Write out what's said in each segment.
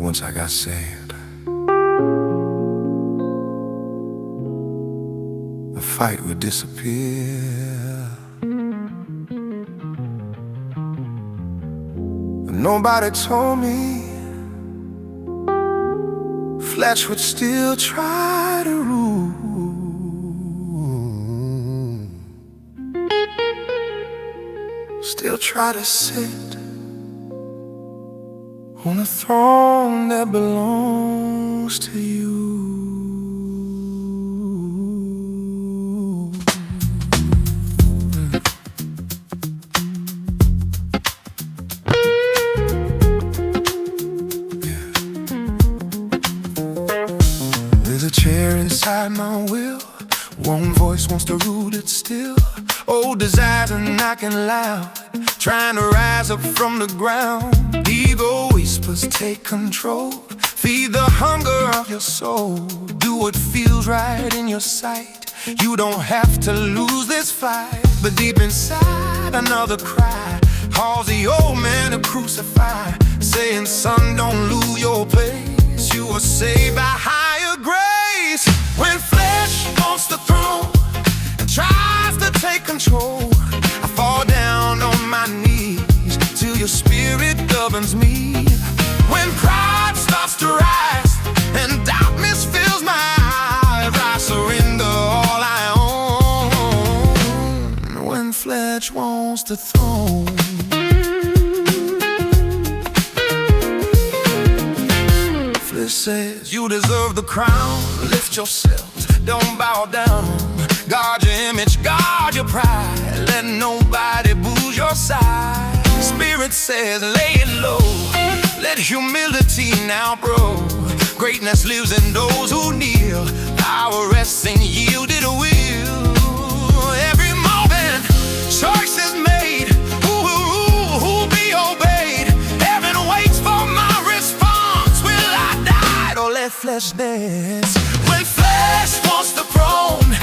once I got saved, the fight would disappear. But nobody told me flesh would still try to rule. Still try to sit on a throne that belongs to you. Yeah. There's a chair inside my will. One voice wants to rule it still. Old desires are knocking loud, trying to rise up from the ground. Ego whispers, take control. Feed the hunger of your soul. Do what feels right in your sight. You don't have to lose this fight. But deep inside, another cry calls the old man to crucify, saying, son, don't lose your place. You were saved by higher grace. When flesh wants the throne and tries to take control, I fall down on my knees till your spirit governs me. When pride starts to rise and darkness fills my eyes, I surrender all I own. When flesh wants the throne, flesh says you deserve the crown. Lift yourselves, don't bow down. Guard your image, guard your pride. Let nobody booze your side. Spirit says lay it low. Let humility now grow. Greatness lives in those who kneel. Power rests in yielded will. Every moment, choices made. Who will rule, who will be obeyed? Heaven waits for my response. Will I die or let flesh dance? When flesh wants the throne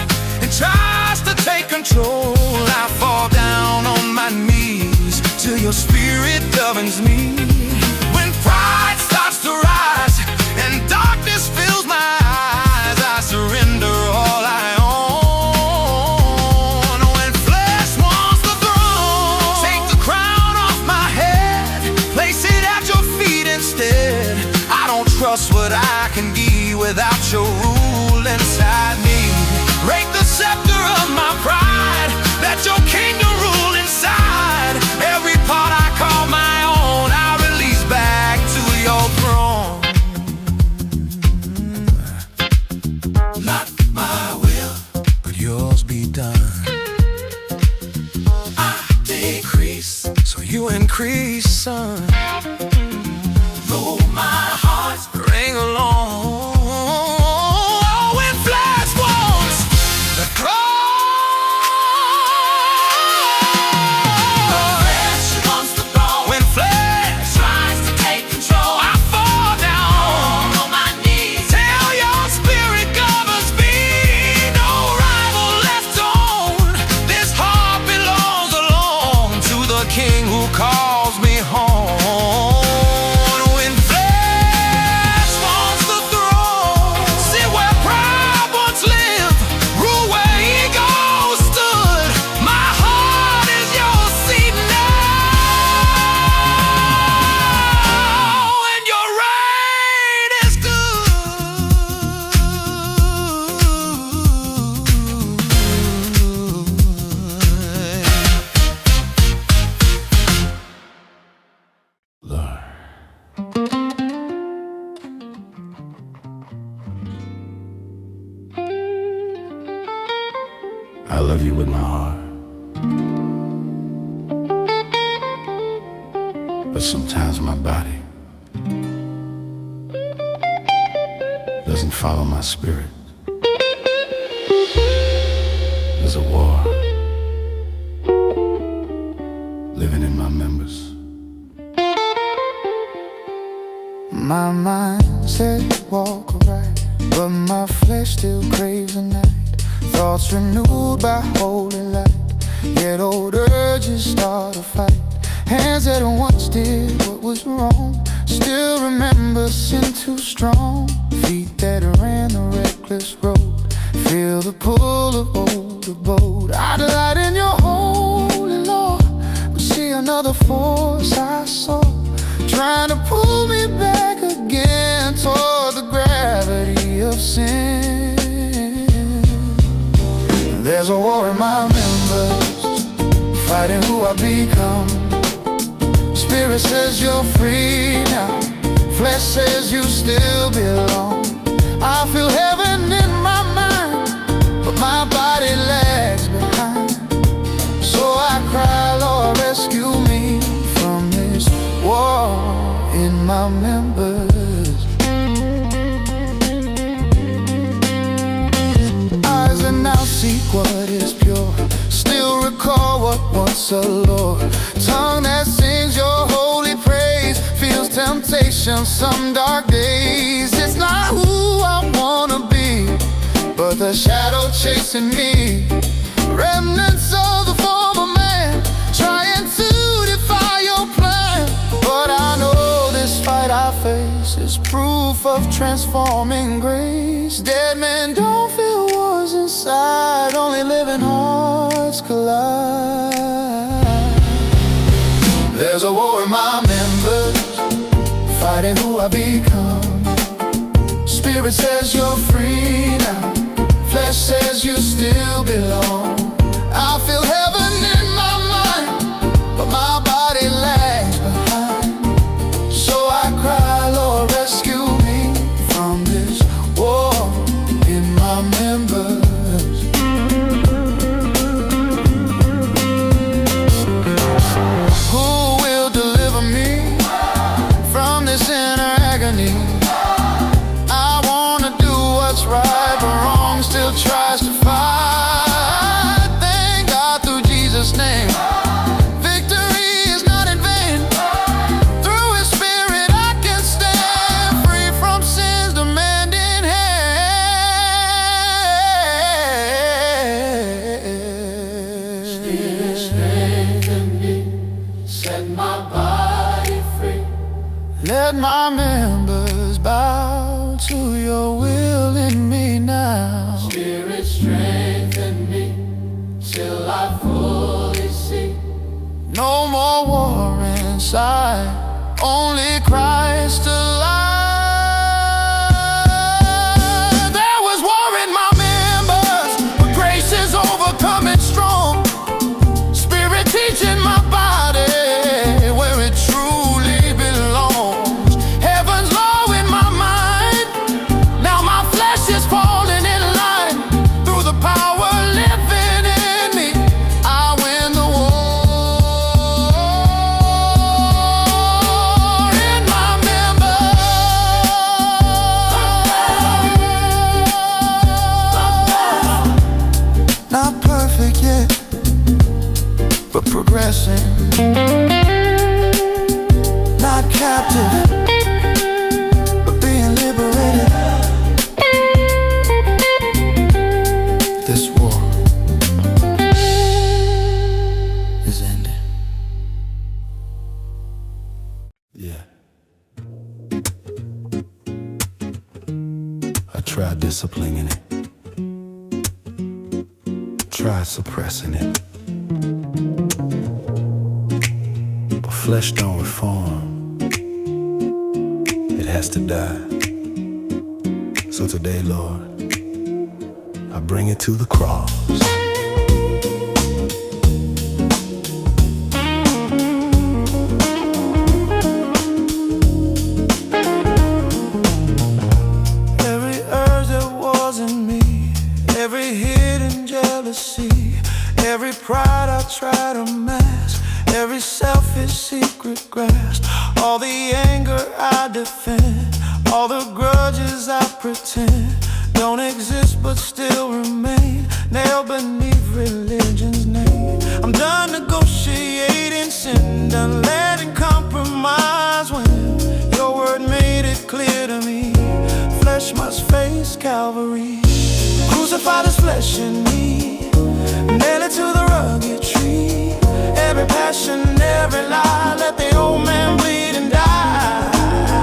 and tries to take control, I fall down on my knees till your spirit governs me. When pride starts to rise and darkness fills my eyes, I surrender all I own. When flesh wants the throne, take the crown off my head, place it at your feet instead. I don't trust what I can be without your rule inside me. Break the scepter of my pride, let your kingdom rule inside. Every part I call my own, I release back to your throne. Not my will, but yours be done. I decrease, so you increase, son. Though my heart ring along. King who calls me home. When flesh wants the throne, sit where pride once lived, rule where ego stood. My heart is your seat now, and your reign is I love you with my heart, but sometimes my body doesn't follow my spirit. There's a war living in my members. My mind says walk right, but my flesh still craves a night. Thoughts renewed by holy light, yet old urges start a fight. Hands that once did what was wrong Still remember sin too strong, feet that ran the reckless road. Feel the pull of older boat. I delight in your holy law, but see another force I saw, trying to pull me back again toward the gravity of sin. There's a war in my members, fighting who I become. Spirit says you're free now, flesh says you still belong. I feel heaven in my mind, but my body lags behind. So I cry, Lord, rescue me from this war in my members. Eyes that now seek what is pure, still recall what once allured. Tongue that sings your holy praise, feels temptation some dark days. It's not who I wanna be, but the shadow chasing me. Remnants of the former man, trying to defy your plan. But I know this fight I face is proof of transforming grace. Dead men don't feel wars inside, only living hearts collide. There's a war in my members, fighting who I become. Spirit says you're free now, flesh says you still belong. I feel heaven in my mind, but my body lags behind. So I cry, Lord, rescue me from this war in my members. Who will deliver me from this inner agony? I wanna do what's right, but wrong still tries to fight. Thank God through Jesus' name, victory is not in vain. Through His Spirit I can stand free from sin's demanding hand. Spirit strengthen me, set my body free. Let my members bow to your will in me now. Spirit strengthen me till I fully see. No more war inside, only Christ alive. There was war in my members, but grace is overcoming strong. Spirit teaching my body where it truly belongs. Heaven's law in my mind, now my flesh is falling in line. Through the power living in me, I win the war in my members. Not perfect yet, but progressing. Not captive, but being liberated. This war is ending. Yeah. I tried disciplining it, tried suppressing it, but flesh don't reform. It has to die. So today, Lord, I bring it to the cross. Every urge that was in me, every hidden jealousy, every pride I try to mask, every selfish secret grasp, all the anger I defend, all the grudges I pretend don't exist but still remain, nailed beneath religion's name. I'm done negotiating sin, done letting compromise win. Your word made it clear to me, flesh must face Calvary. Crucify this flesh in me, nail it to the rugged tree. Every passion, every lie, let the old man bleed and die.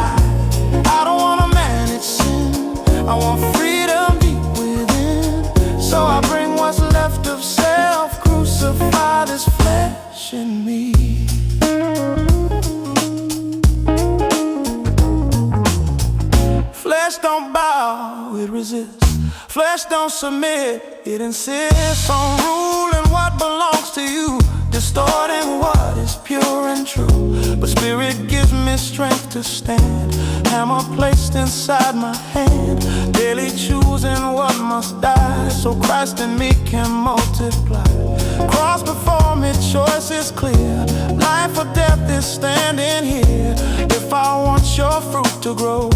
don't submit, it insists on ruling what belongs to you, distorting what is pure and true. But Spirit gives me strength to stand, hammer placed inside my hand, daily choosing what must die, so Christ in me can multiply. Cross before me, choice is clear, life or death is standing here. If I want your fruit to grow,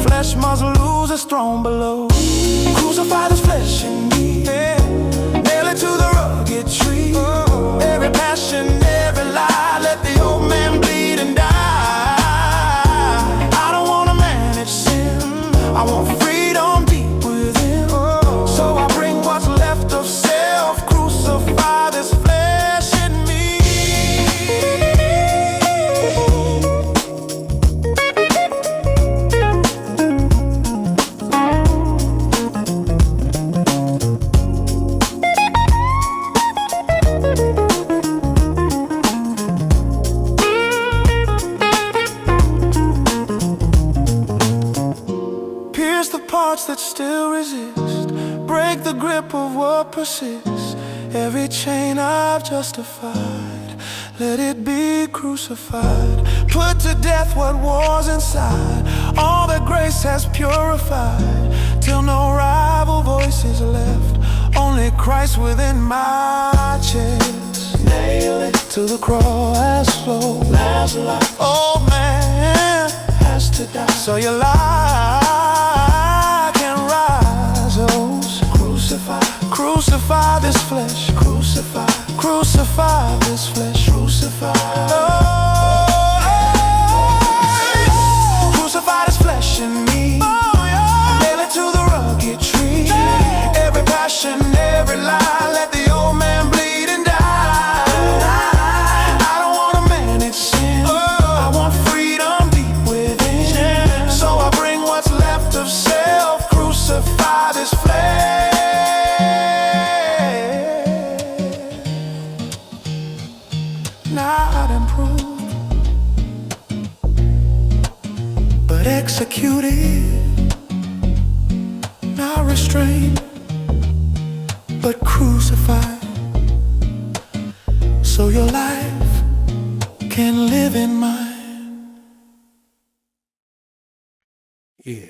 flesh must lose its throne below. Crucify this flesh in me, yeah. Nail it to the rugged tree. Every passion, every lie, let the old man bleed and die. I don't want to manage sin, I want freedom deep within. So I bring what's left of self, crucify this flesh in me. Parts that still resist, break the grip of what persists. Every chain I've justified, let it be crucified. Put to death what was inside, all that grace has purified, till no rival voice is left, only Christ within my chest. Nail it to the cross, slow, last life. Oh man has to die, so your life crucify this flesh, crucify this flesh, crucify. Crucify this flesh in me, nail it to the rugged tree. Every passion, every lie, let the old man bleed and die. I don't want to manage sin, I want freedom deep within. So I bring what's left of self, crucify this flesh. Not improved, but executed, not restrained, but crucified, so your life can live in mine. Yeah.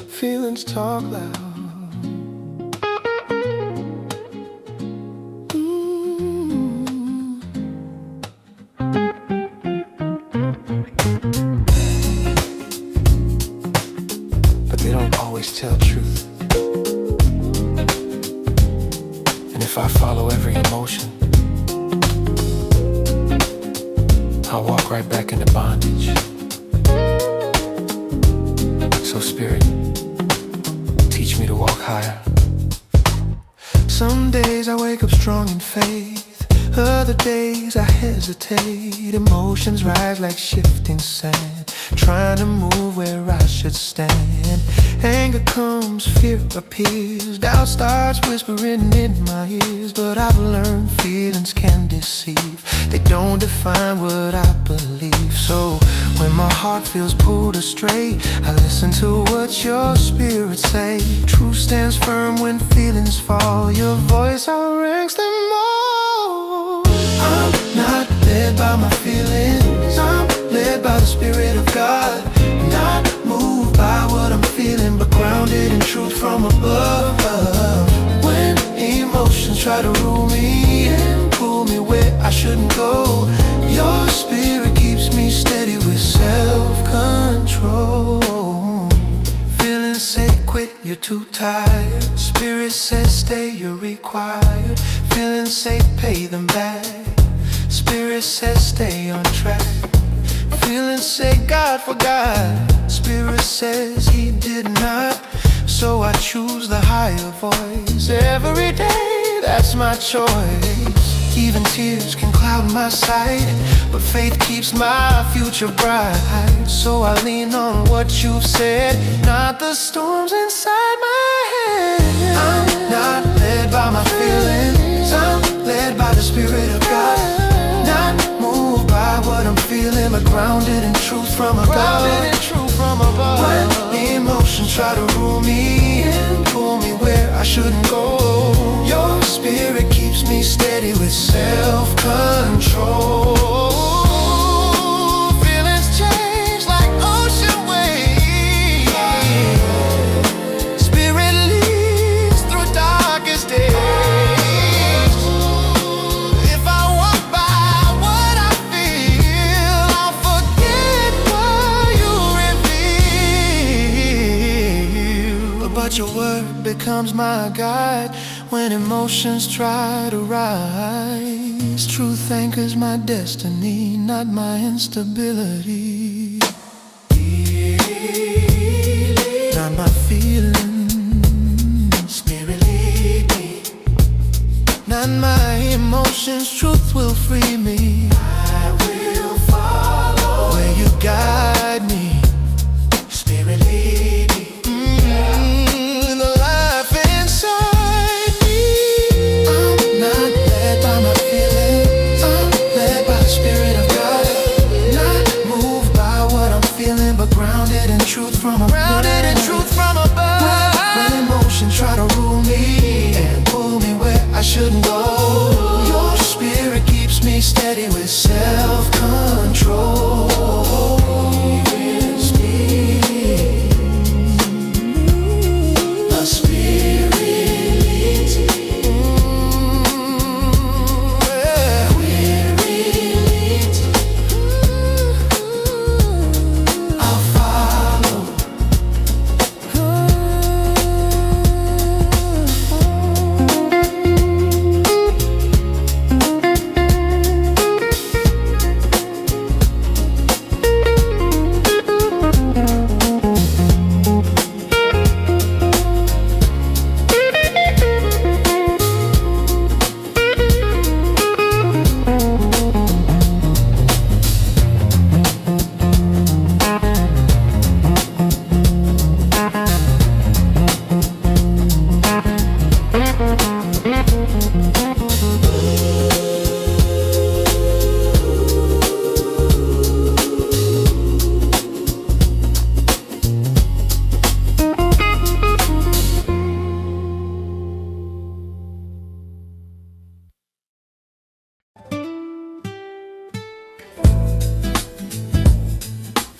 Feelings talk loud. But they don't always tell truth. And if I follow every emotion, I'll walk right back into bondage. So Spirit, teach me to walk higher. Some days I wake up strong in faith, other days I hesitate. Emotions rise like shifting sand, trying to move where I should stand. Anger comes, fear appears, doubt starts whispering in my ears. But I've learned feelings can deceive, they don't define what I believe. So when my heart feels pulled astray, I listen to what your spirit say. Truth stands firm when feelings fall, your voice outranks them all. I'm not led by my feelings, I'm led by the Spirit of God. Not moved by what I'm feeling, but grounded in truth from above. When emotions try to rule me and pull me where I shouldn't go, your Spirit keeps me steady with self-control. Feelings say quit, you're too tired. Spirit says stay, you're required. Feelings say pay them back. Spirit says stay on track. Feelings say God forgot. Spirit says He did not. So I choose the higher voice every day, that's my choice. Even tears can cloud my sight, but faith keeps my future bright. So I lean on what you've said, not the storms inside my head. I'm not led by my feelings, I'm led by the Spirit of God. Not moved by what I'm feeling, but grounded in truth from above. When emotions try to rule me and pull me where I shouldn't go, your Spirit keeps me steady with self-control. Feelings change like ocean waves. Spirit leads through darkest days. If I walk by what I feel, I'll forget what you reveal. But your word becomes my guide when emotions try to rise. Truth anchors my destiny, not my instability. Not my feelings. Spirit lead me. Not my emotions. Truth will free me. I will follow where you guide me. Spirit lead me. The life inside me. I'm not led by my feelings. I'm led by the Spirit of God. Not moved by what I'm feeling, but grounded in truth from above. When emotions try to rule me and pull me where I shouldn't go, your Spirit keeps me steady with self-control. The Spirit leads me. Where it leads, I'll follow.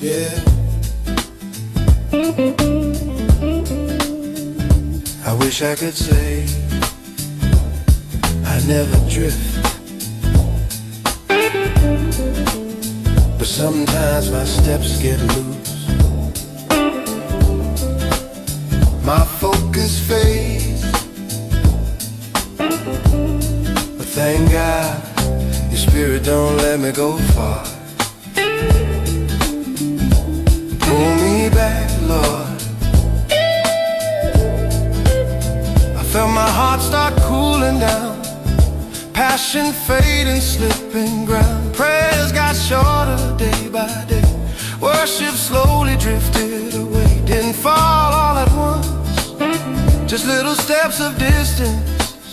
Yeah. I wish I could say I never drift, but sometimes my steps get loose. My focus fades, but thank God your Spirit don't let me go far. Pull me back, Lord. I felt my heart start cooling down, passion fading, slipping ground. Prayers got shorter day by day, worship slowly drifted away. Didn't fall all at once, just little steps of distance,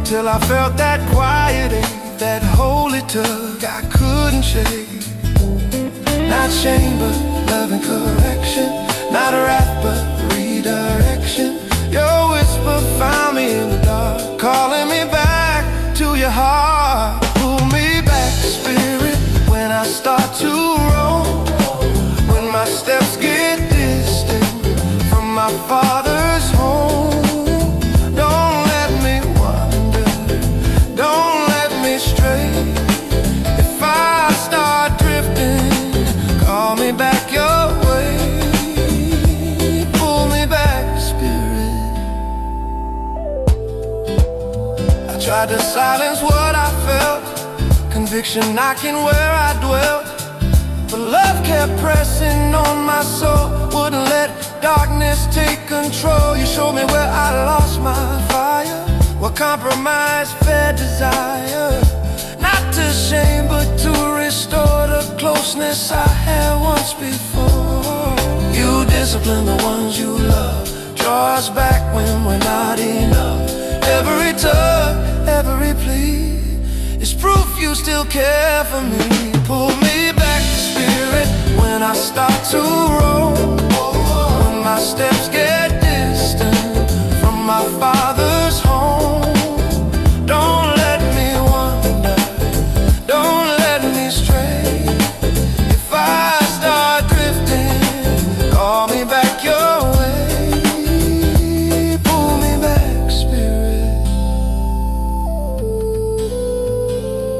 till I felt that quiet ache, that holy tug I couldn't shake. Not shame but love and correction, not wrath but redirection. Your whisper found me in the dark, calling me back to your heart. Pull me back, Spirit, when I start to roam, when my steps get distant from my Father's home. Don't let me wander, don't let me stray. If I start drifting, call me back your way. Pull me back, Spirit. I tried to silence what I felt, conviction knocking where I dwelt, but love kept pressing on my soul, wouldn't let darkness take control. You showed me where I lost my fire, what compromise fed desire. Not to shame but to restore the closeness I had once before. You discipline the ones you love, draw us back when we're not enough. Every tug, every plea, It's proof you still care for me. Pull me back, Spirit, when I start to roll. When my steps get distant from my Father's home. Don't let me wander, don't let me stray. If I start drifting, call me back your way. Pull me back, Spirit.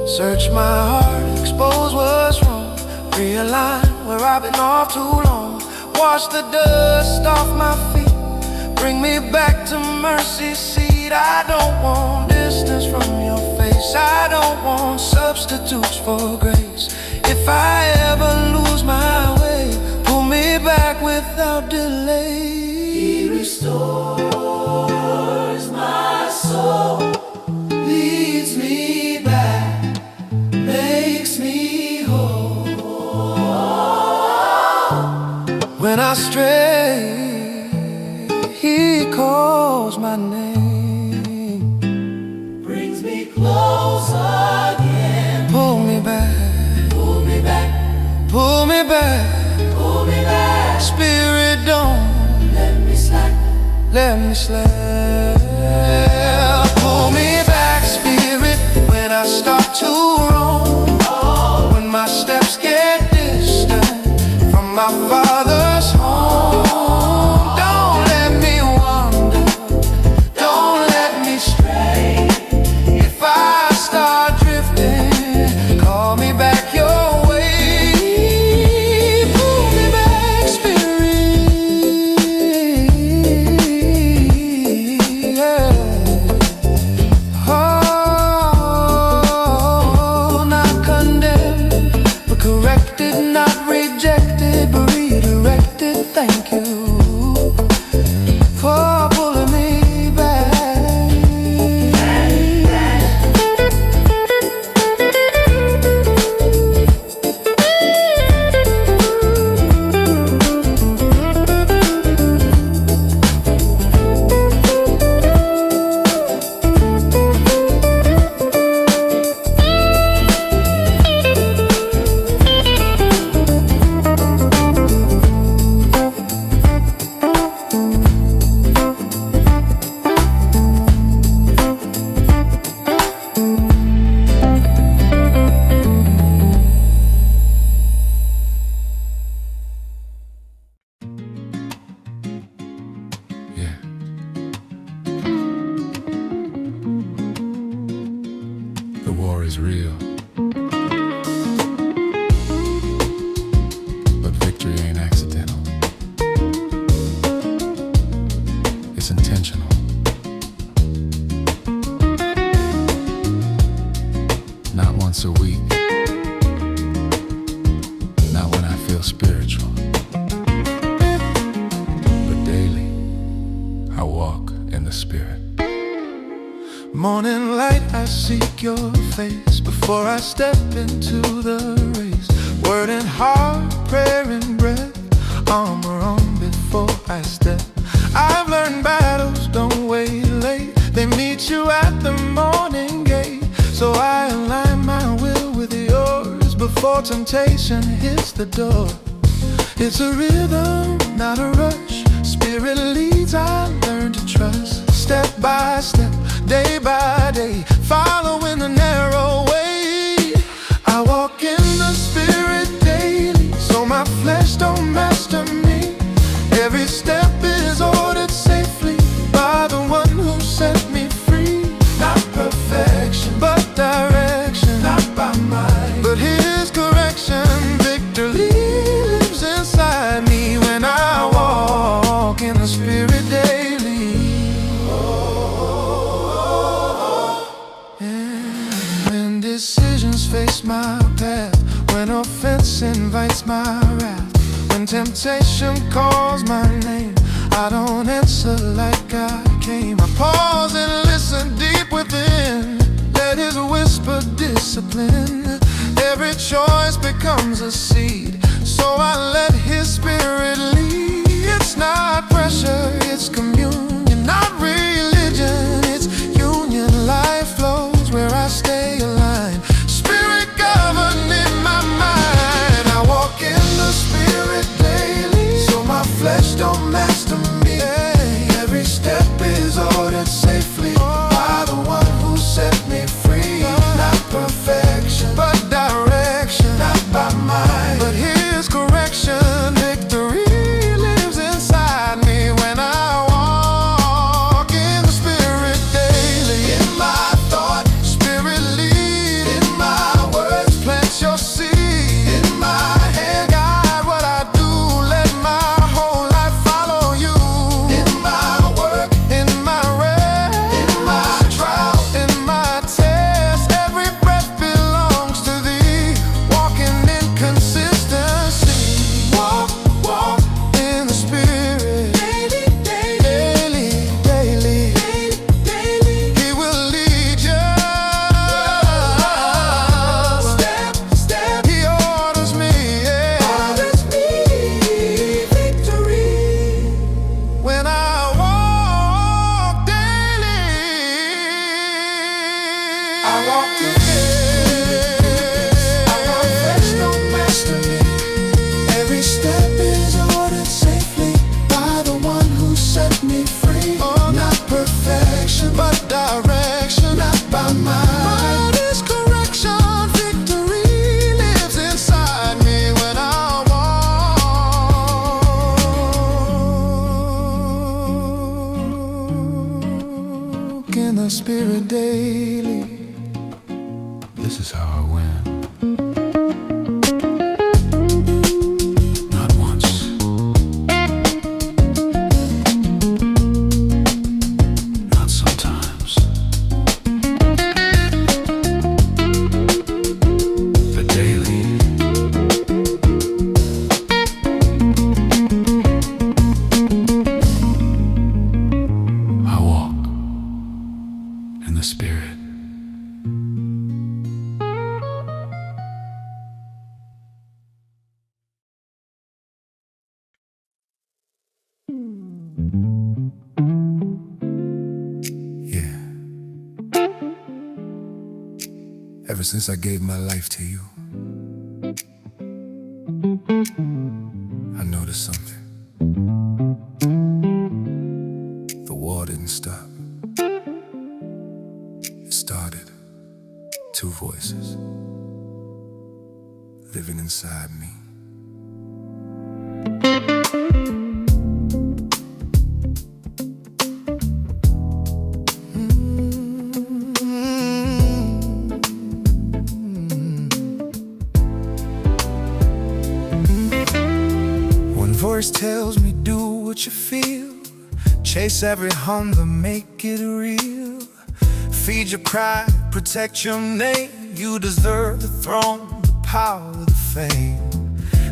Search my heart, expose what's wrong, realign where I've been off too long. Wash the dust off my feet, bring me back to mercy's seat. I don't want distance from your face, I don't want substitutes for grace. If I ever lose my way, pull me back without delay. He restores my soul, leads me back, makes me whole. When I stray, He calls my name, brings me close again. Pull me back, pull me back, pull me back, pull me back. Spirit, don't let me slack, let me slack. Pull me back, Spirit, when I start to roam. When my steps get distant from my Father's home. Don't let me wander, don't let me stray. If I start drifting, call me back your way. Pull me back, Spirit, yeah. Oh, not condemned, but corrected, not rejected, but redirected. Thank you for pulling me back. The war is real, but victory ain't accidental. It's intentional. Not once a week, not when I feel spiritual, but daily I walk in the Spirit. Morning light, I seek your face before I step into the race. Word and heart, prayer and breath, armor on before I step. I've learned battles don't wait late, they meet you at the morning gate. So I align my will with yours before temptation hits the door. It's a rhythm, not a rush. Spirit leads, I learn to trust. Step by step, day by day, following the narrow way. I walk in the Spirit daily, so my flesh don't master me. Every step is ordered safely by the one who set me free. Not perfection, but direction. Not by might, but His correction. Victory lives inside me when I walk in the Spirit daily. When decisions face my path, when offense invites my wrath, when temptation calls my name, I don't answer like I came. I pause and listen deep within, let His whisper discipline. Every choice becomes a seed, so I let His Spirit lead. It's not pressure, it's communion, not religion, it's union. Life flows where I stay aligned. Spirit daily. This is how I win. Not once, not sometimes, but daily. I walk in the Spirit. Yeah. Ever since I gave my life to you, I noticed something. The war didn't stop. It started. Two voices living inside me. One voice tells me do what you feel, chase every hunger, make it real. Feed your pride, protect your name. You deserve the throne, the power, the fame.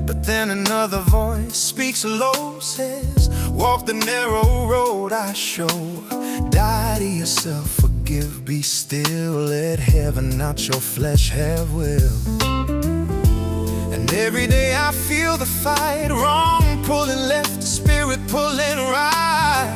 But then another voice speaks low, says, walk the narrow road I show. Die to yourself, forgive, be still. Let heaven, not your flesh, have will. And every day I feel the fight, wrong pulling left, spirit pulling right.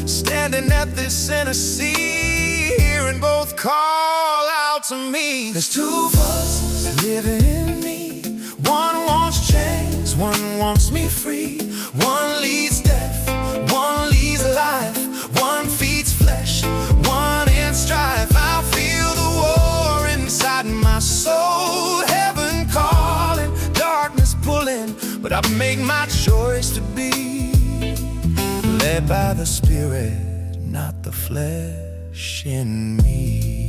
Standing at this inner sea, hearing both call out to me. There's two voices living in me. One wants chains, one wants me free. One leads death, one leads life. One feeds flesh, one in strife. I feel the war inside my soul. Heaven calling, darkness pulling. But I make my choice to be led by the Spirit, not the flesh in me.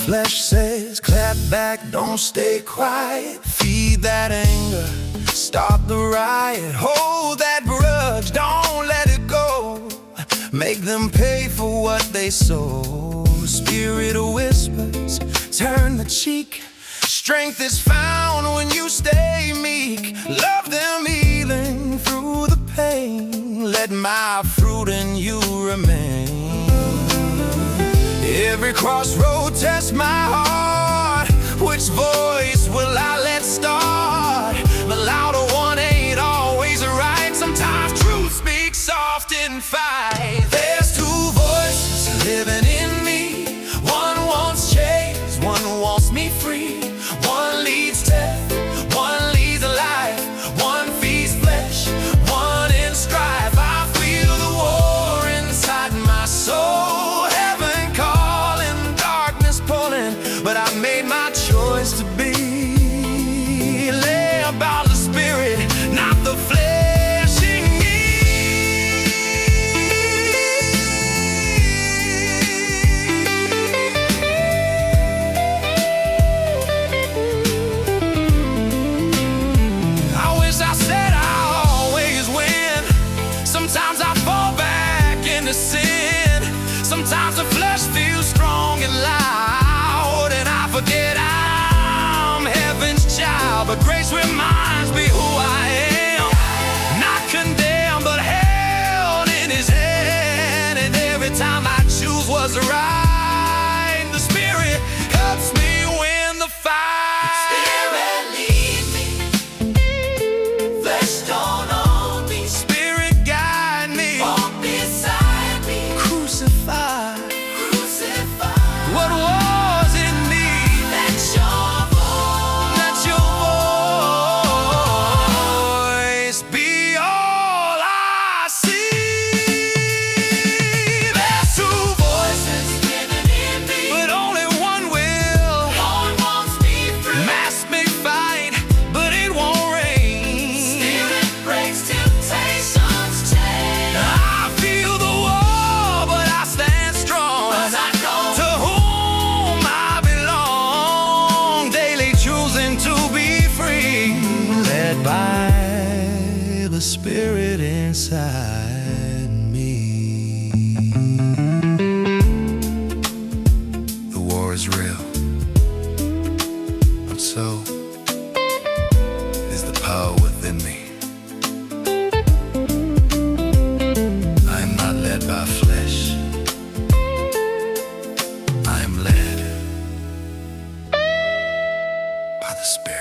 Flesh says, clap back, don't stay quiet. Feed that anger, start the riot. Hold that grudge, don't let it go. Make them pay for what they sow. Spirit whispers, turn the cheek. Strength is found when you stay meek. Love them healing through the pain. Let my fruit in you remain. Every crossroad tests my heart. Which voice will I let start? The louder one ain't always right. Sometimes truth speaks soft in fight. There's two voices living in me. One wants chains, one wants me free. One leads death, one leads life. One feeds flesh, one in strife. I feel the war inside my soul. Heaven calling, darkness pulling. But I made my choice to be led by the Spirit, not the flesh in me. I wish I said I always win. Sometimes I fall back into sin. Sometimes the flesh feels strong and loud, and I forget I'm heaven's child. But grace reminds me who I am. Not condemned, but held in His hand. And every time I choose what's right, the Spirit helps me win the fight. Spirit lead me, flesh don't own me. Spirit guide me, walk beside me. Crucify, crucify what was in me. Let your voice be all I see. There's two voices Spirit inside me. The war is real, but so is the power within me. I am not led by flesh, I am led by the Spirit.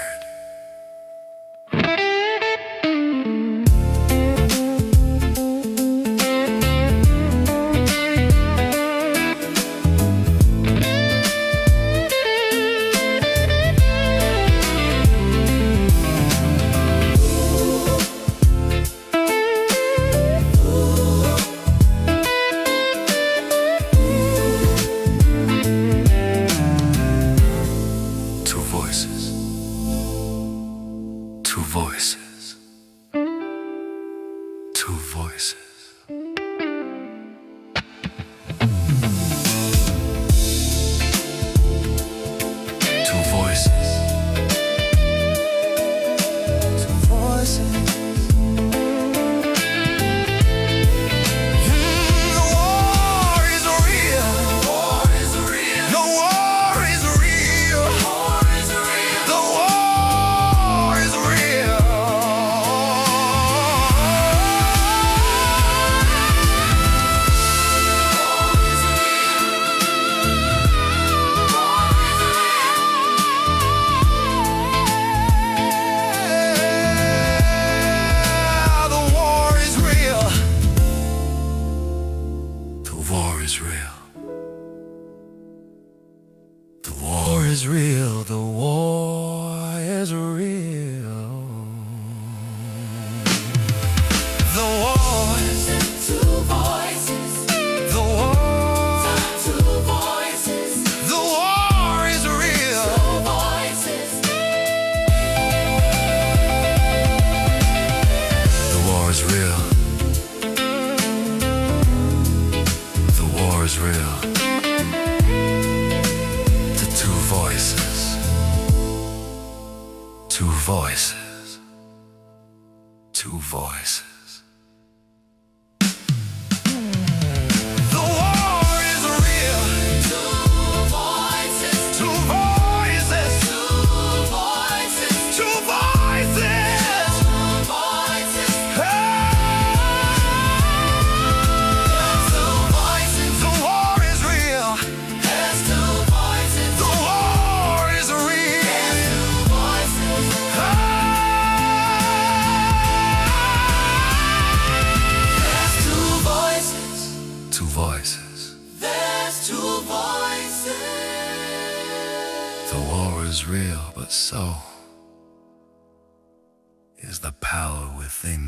Two voices, two voices. Two voices, two voices. The war is real. War is real. The war is real. War is real. The war is real. The war is real, the war is real. The war is two voices. The war, two voices. The war is real. Two voices. The war is real. The war is real. Two voices, two voices, two voices. The war is real. Two voices, two voices, two voices, two voices, two voices. Two voices. The war is real. There's two voices. The war is real. There's two voices. Two voices. There's two voices. The war is real, but so is the power within